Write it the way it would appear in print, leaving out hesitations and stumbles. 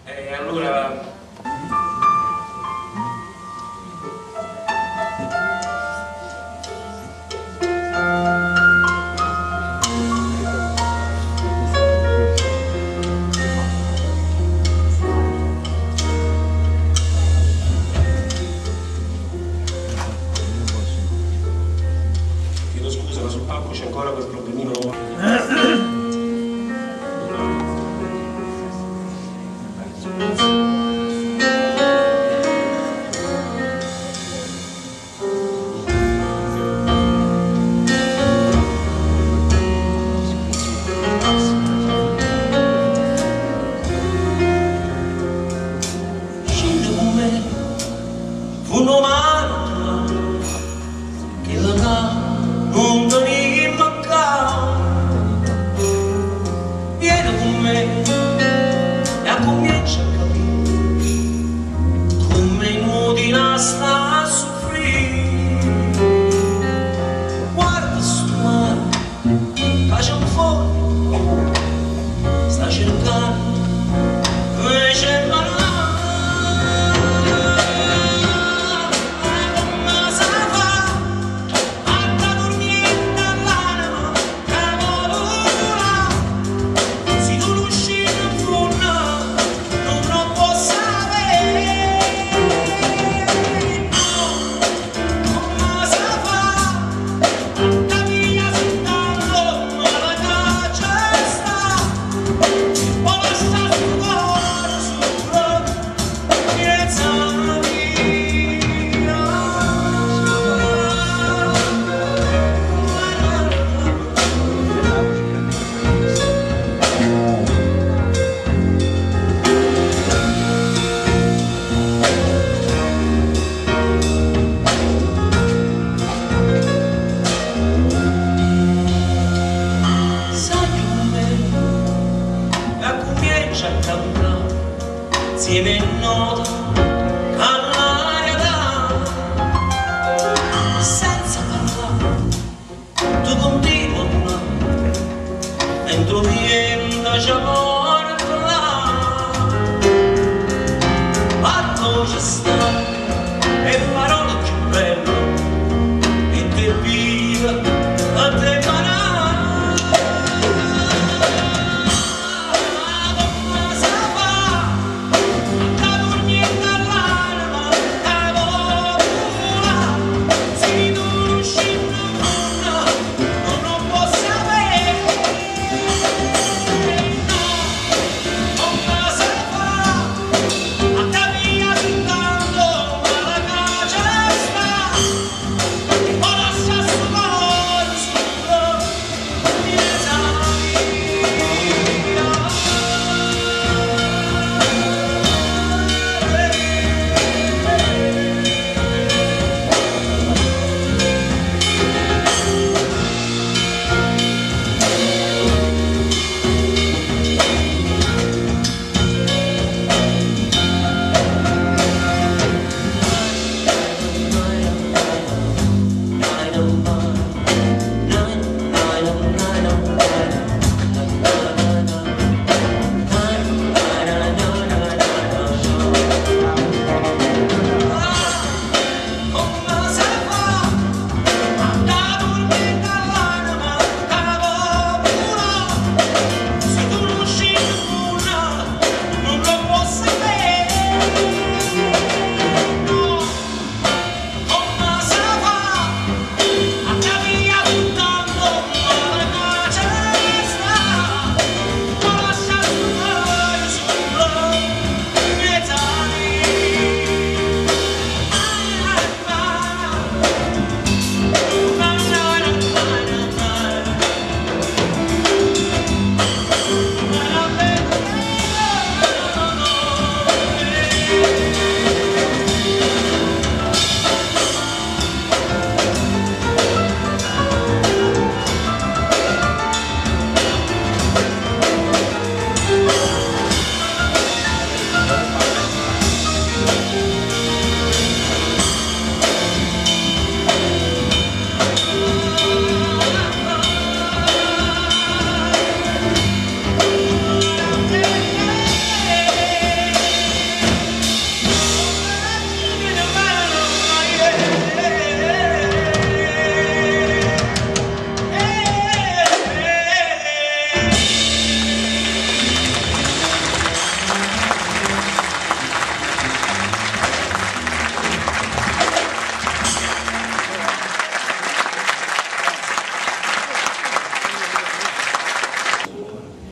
E allora chiedo scusa, ma sul palco c'è ancora quel problemino. Una mano che la non ti manca, vieni con me e comincia a capire come inutile sta a soffrire. Guarda sto mare, c'è un fuoco, sta cercando dove c'è il mare. Insieme nota all'aria d'aria, senza parlare, tu continui a parlare, dentro di me c'è